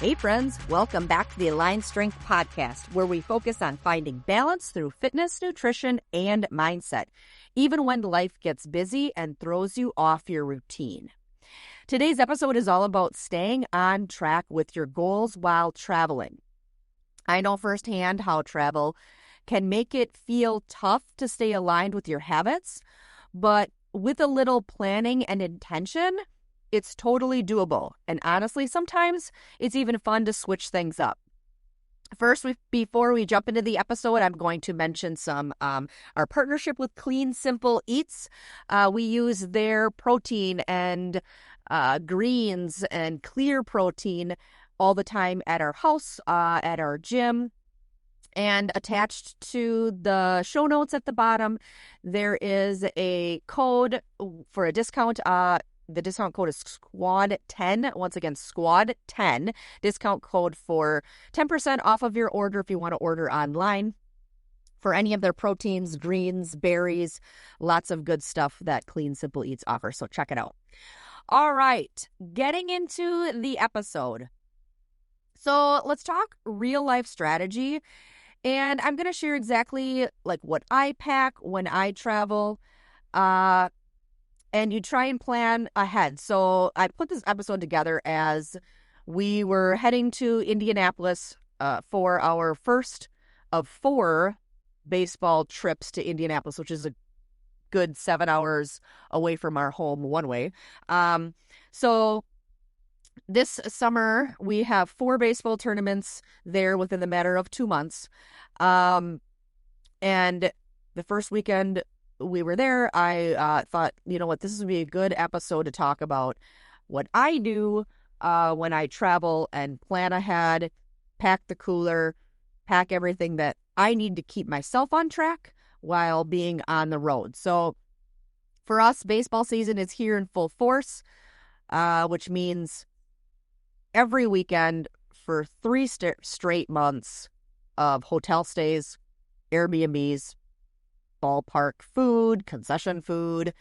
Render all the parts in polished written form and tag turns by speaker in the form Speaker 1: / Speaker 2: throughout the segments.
Speaker 1: Hey friends, welcome back to the Aligned Strength Podcast, where we focus on finding balance through fitness, nutrition, and mindset, even when life gets busy and throws you off your routine. Today's episode is all about staying on track with your goals while traveling. I know firsthand how travel can make it feel tough to stay aligned with your habits, but with a little planning and intention, it's totally doable. And honestly, sometimes it's even fun to switch things up. First, before we jump into the episode, I'm going to mention our partnership with Clean Simple Eats. We use their protein and greens and clear protein all the time at our house, at our gym. And attached to the show notes at the bottom, there is a code for a discount. The discount code is SQUAD10. Once again, SQUAD10. Discount code for 10% off of your order if you want to order online for any of their proteins, greens, berries, lots of good stuff that Clean Simple Eats offers. So check it out. All right, getting into the episode. So let's talk real life strategy. And I'm going to share exactly like what I pack when I travel. And you try and plan ahead. So I put this episode together as we were heading to Indianapolis for our first of 4 baseball trips to Indianapolis, which is a good 7 hours away from our home one way. So this summer, we have 4 baseball tournaments there within the matter of 2 months. And the first weekend we were there, I thought, you know what, this would be a good episode to talk about what I do when I travel and plan ahead, pack the cooler, pack everything that I need to keep myself on track while being on the road. So for us, baseball season is here in full force, which means every weekend for 3 straight months of hotel stays, Airbnbs, ballpark food, concession food,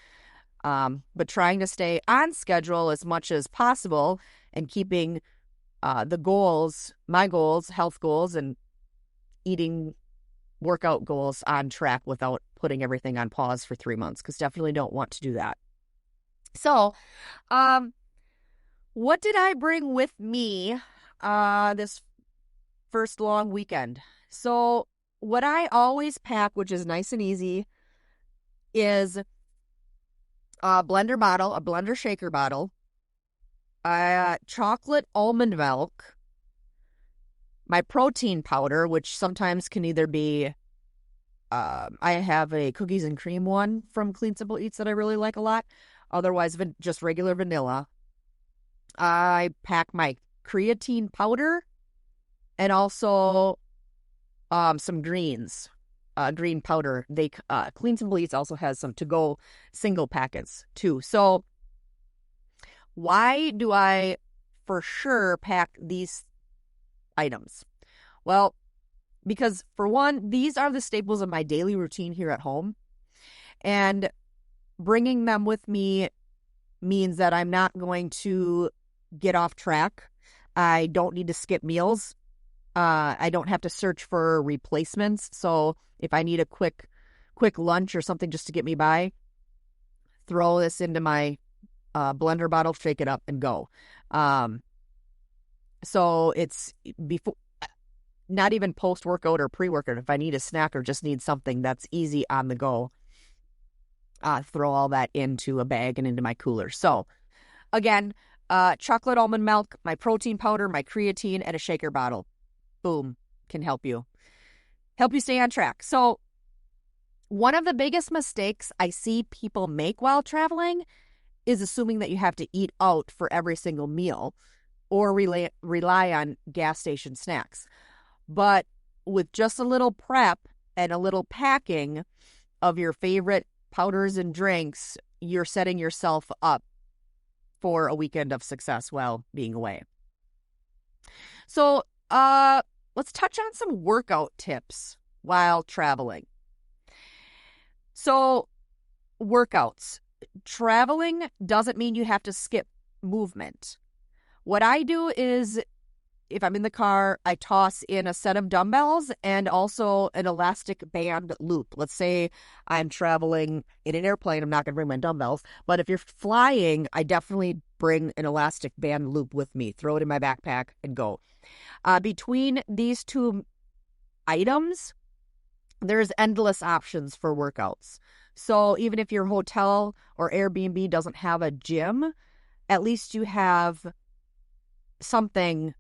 Speaker 1: but trying to stay on schedule as much as possible and keeping my goals, health goals, and eating workout goals on track without putting everything on pause for 3 months, because definitely don't want to do that. So, what did I bring with me this first long weekend? So what I always pack, which is nice and easy, is a blender shaker bottle, chocolate almond milk, my protein powder, which sometimes can either be, I have a cookies and cream one from Clean Simple Eats that I really like a lot. Otherwise, just regular vanilla. I pack my creatine powder and also some greens, green powder. Clean Simple Eats also has some to-go single packets too. So why do I for sure pack these items? Well, because for one, these are the staples of my daily routine here at home. And bringing them with me means that I'm not going to get off track. I don't need to skip meals. I don't have to search for replacements. So if I need a quick lunch or something just to get me by, throw this into my blender bottle, shake it up, and go. So it's before, not even post-workout or pre-workout. If I need a snack or just need something that's easy on the go, throw all that into a bag and into my cooler. So again, chocolate almond milk, my protein powder, my creatine, and a shaker bottle. Boom, can help you stay on track. So one of the biggest mistakes I see people make while traveling is assuming that you have to eat out for every single meal or rely on gas station snacks. But with just a little prep and a little packing of your favorite powders and drinks, you're setting yourself up for a weekend of success while being away. So, let's touch on some workout tips while traveling. So, workouts. Traveling doesn't mean you have to skip movement. What I do is if I'm in the car, I toss in a set of dumbbells and also an elastic band loop. Let's say I'm traveling in an airplane. I'm not going to bring my dumbbells. But if you're flying, I definitely bring an elastic band loop with me. Throw it in my backpack and go. Between these two items, there's endless options for workouts. So even if your hotel or Airbnb doesn't have a gym, at least you have something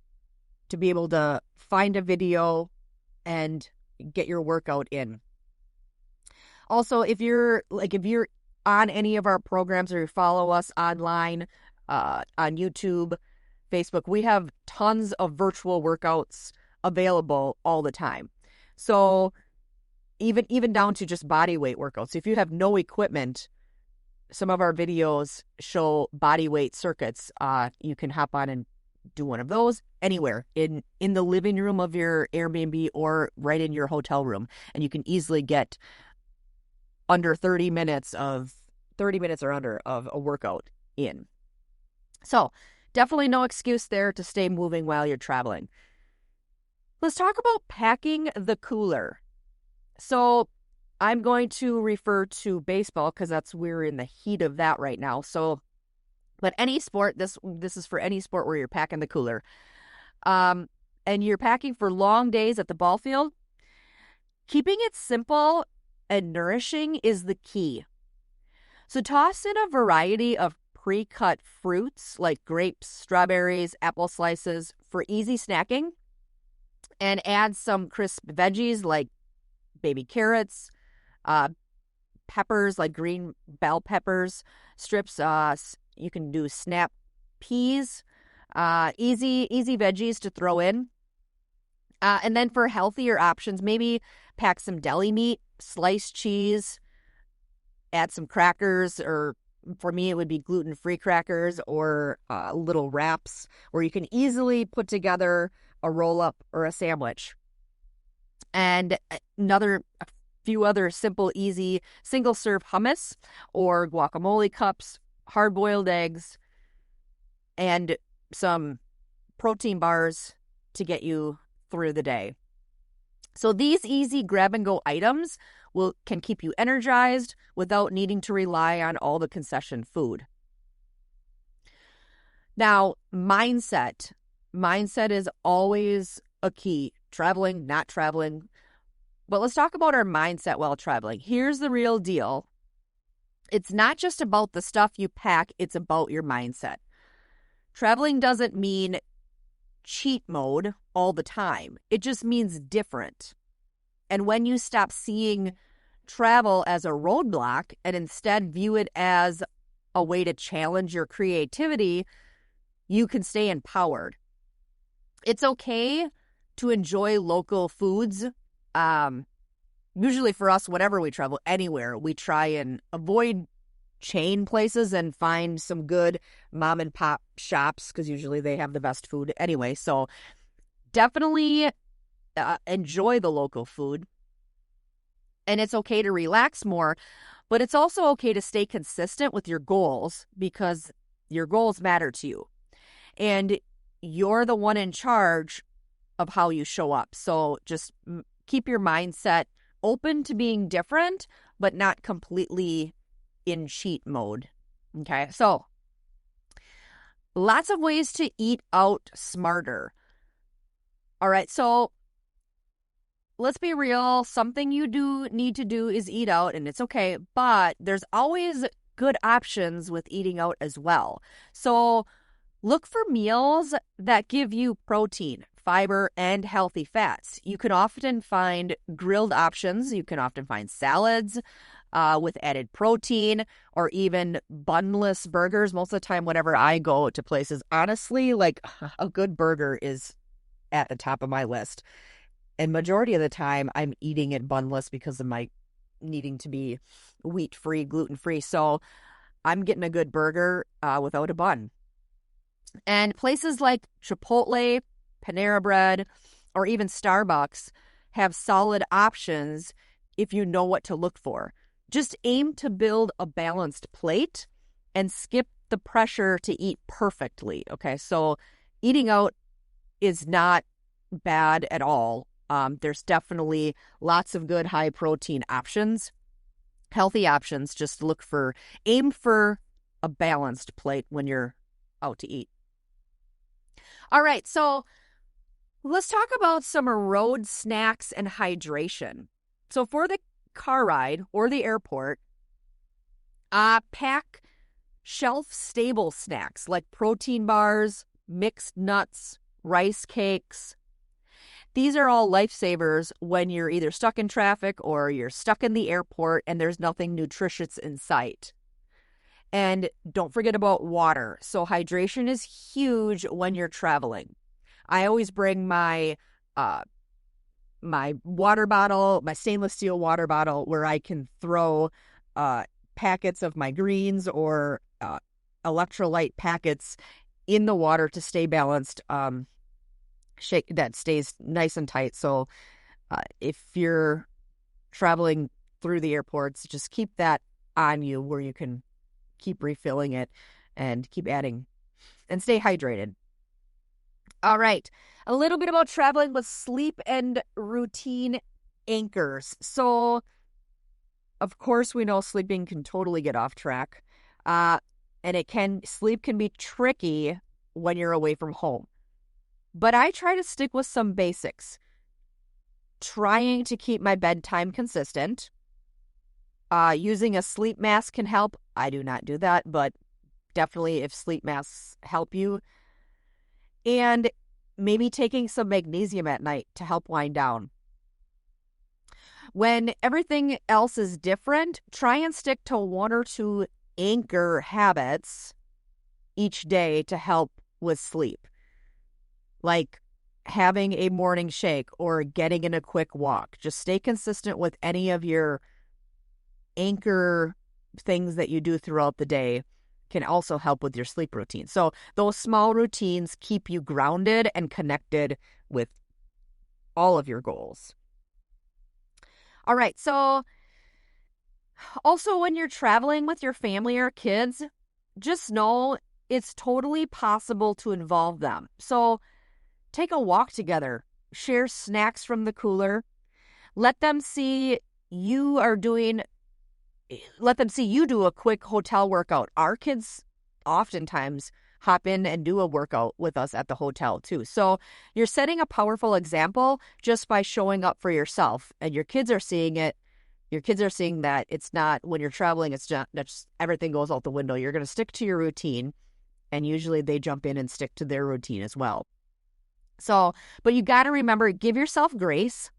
Speaker 1: to be able to find a video and get your workout in. Also, if you're on any of our programs or you follow us online on YouTube, Facebook, we have tons of virtual workouts available all the time. So even down to just body weight workouts. If you have no equipment, some of our videos show body weight circuits. You can hop on and do one of those anywhere in the living room of your Airbnb or right in your hotel room. And you can easily get under 30 minutes or under of a workout in. So definitely no excuse there to stay moving while you're traveling. Let's talk about packing the cooler. So I'm going to refer to baseball because we're in the heat of that right now. So, but any sport, this is for any sport where you're packing the cooler. And you're packing for long days at the ball field. Keeping it simple and nourishing is the key. So toss in a variety of pre-cut fruits like grapes, strawberries, apple slices for easy snacking. And add some crisp veggies like baby carrots, peppers like green bell peppers, strips. You can do snap peas, easy veggies to throw in. And then for healthier options, maybe pack some deli meat, sliced cheese, add some crackers, or for me, it would be gluten-free crackers or little wraps where you can easily put together a roll-up or a sandwich. And a few other simple, easy single-serve hummus or guacamole cups, hard-boiled eggs, and some protein bars to get you through the day. So these easy grab-and-go items can keep you energized without needing to rely on all the concession food. Now, mindset. Mindset is always a key. Traveling, not traveling. But let's talk about our mindset while traveling. Here's the real deal. It's not just about the stuff you pack, it's about your mindset. Traveling doesn't mean cheat mode all the time. It just means different. And when you stop seeing travel as a roadblock and instead view it as a way to challenge your creativity, you can stay empowered. It's okay to enjoy local foods. Usually for us, whenever we travel anywhere, we try and avoid chain places and find some good mom and pop shops because usually they have the best food anyway. So definitely enjoy the local food. And it's okay to relax more, but it's also okay to stay consistent with your goals because your goals matter to you. And you're the one in charge of how you show up. So just keep your mindset open to being different, but not completely in cheat mode. Okay, so lots of ways to eat out smarter. All right, so let's be real. Something you do need to do is eat out, and it's okay, but there's always good options with eating out as well. So look for meals that give you protein, fiber, and healthy fats. You can often find grilled options. You can often find salads with added protein or even bunless burgers. Most of the time, whenever I go to places, honestly, like a good burger is at the top of my list. And majority of the time, I'm eating it bunless because of my needing to be wheat-free, gluten-free. So I'm getting a good burger without a bun. And places like Chipotle, Panera Bread, or even Starbucks have solid options if you know what to look for. Just aim to build a balanced plate and skip the pressure to eat perfectly. Okay, so eating out is not bad at all. There's definitely lots of good high protein options, healthy options. Just aim for a balanced plate when you're out to eat. All right, so let's talk about some road snacks and hydration. So for the car ride or the airport, pack shelf-stable snacks like protein bars, mixed nuts, rice cakes. These are all lifesavers when you're either stuck in traffic or you're stuck in the airport and there's nothing nutritious in sight. And don't forget about water. So hydration is huge when you're traveling. I always bring my water bottle, my stainless steel water bottle, where I can throw packets of my greens or electrolyte packets in the water to stay balanced. Shake that stays nice and tight. So if you're traveling through the airports, just keep that on you where you can keep refilling it and keep adding and stay hydrated. All right. A little bit about traveling with sleep and routine anchors. So, of course, we know sleeping can totally get off track. And sleep can be tricky when you're away from home. But I try to stick with some basics. Trying to keep my bedtime consistent. Using a sleep mask can help. I do not do that, but definitely if sleep masks help you. And maybe taking some magnesium at night to help wind down. When everything else is different, try and stick to one or two anchor habits each day to help with sleep. Like having a morning shake or getting in a quick walk. Just stay consistent with any of your anchor things that you do throughout the day can also help with your sleep routine. So those small routines keep you grounded and connected with all of your goals. All right, so also when you're traveling with your family or kids, just know it's totally possible to involve them. So take a walk together, share snacks from the cooler, let them see you do a quick hotel workout. Our kids oftentimes hop in and do a workout with us at the hotel too. So you're setting a powerful example just by showing up for yourself, and your kids are seeing it. Your kids are seeing that it's not, when you're traveling, it's just everything goes out the window. You're going to stick to your routine, and usually they jump in and stick to their routine as well. So, but you got to remember, give yourself grace.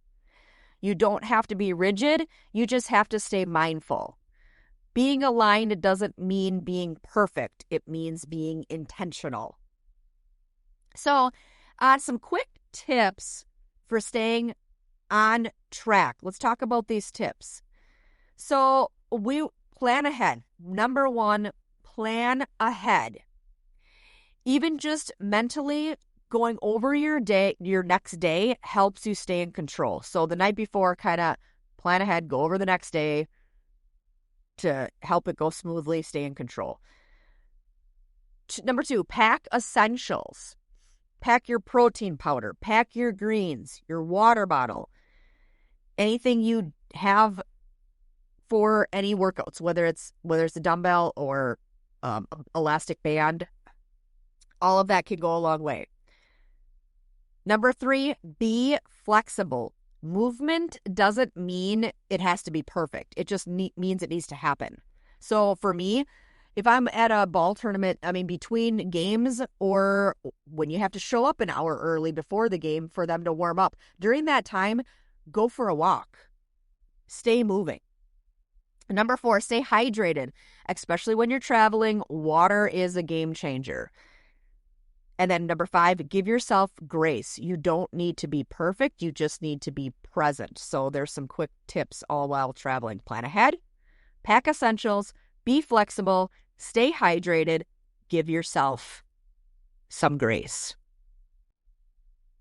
Speaker 1: You don't have to be rigid. You just have to stay mindful. Being aligned doesn't mean being perfect. It means being intentional. So, some quick tips for staying on track. Let's talk about these tips. So, we plan ahead. Number one, plan ahead. Even just mentally going over your next day helps you stay in control. So the night before, kind of plan ahead, go over the next day to help it go smoothly, stay in control. Number two, pack essentials. Pack your protein powder, pack your greens, your water bottle, anything you have for any workouts, whether it's a dumbbell or elastic band. All of that can go a long way. Number three, be flexible. Movement doesn't mean it has to be perfect. It just means it needs to happen. So for me, if I'm at a ball tournament, between games or when you have to show up an hour early before the game for them to warm up, during that time, go for a walk. Stay moving. Number four, stay hydrated. Especially when you're traveling, water is a game changer. And then number five, give yourself grace. You don't need to be perfect. You just need to be present. So there's some quick tips all while traveling. Plan ahead, pack essentials, be flexible, stay hydrated, give yourself some grace.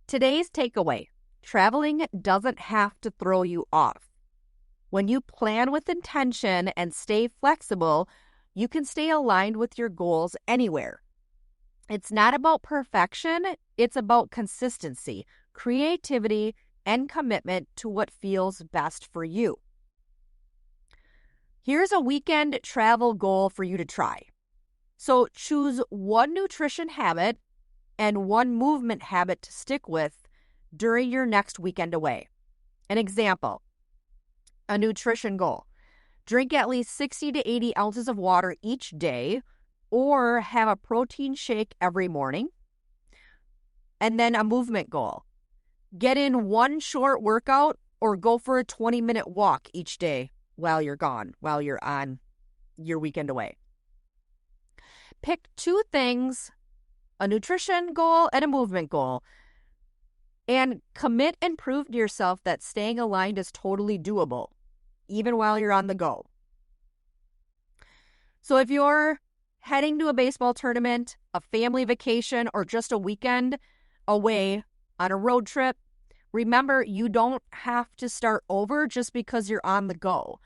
Speaker 1: Today's takeaway: traveling doesn't have to throw you off. When you plan with intention and stay flexible, you can stay aligned with your goals anywhere. It's not about perfection. It's about consistency, creativity, and commitment to what feels best for you. Here's a weekend travel goal for you to try. So choose one nutrition habit and one movement habit to stick with during your next weekend away. An example, a nutrition goal. Drink at least 60 to 80 ounces of water each day or have a protein shake every morning. And then a movement goal. Get in one short workout or go for a 20-minute walk each day while you're gone, while you're on your weekend away. Pick two things, a nutrition goal and a movement goal, and commit and prove to yourself that staying aligned is totally doable, even while you're on the go. So if you're heading to a baseball tournament, a family vacation, or just a weekend away on a road trip, remember you don't have to start over just because you're on the go.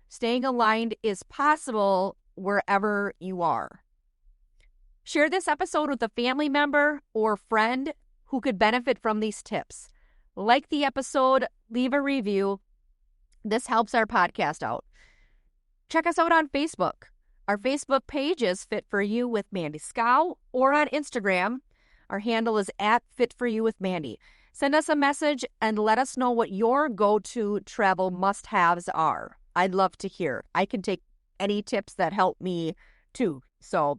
Speaker 1: Staying aligned is possible wherever you are. Share this episode with a family member or friend who could benefit from these tips. Like the episode, leave a review. This helps our podcast out. Check us out on Facebook. Our Facebook page is Fit For You with Mandy Scow, or on Instagram. Our handle is @FitForYouWithMandy. Send us a message and let us know what your go-to travel must-haves are. I'd love to hear. I can take any tips that help me too. So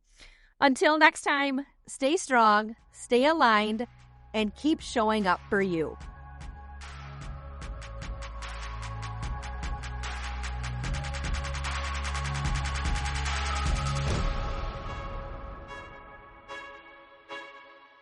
Speaker 1: until next time, stay strong, stay aligned, and keep showing up for you.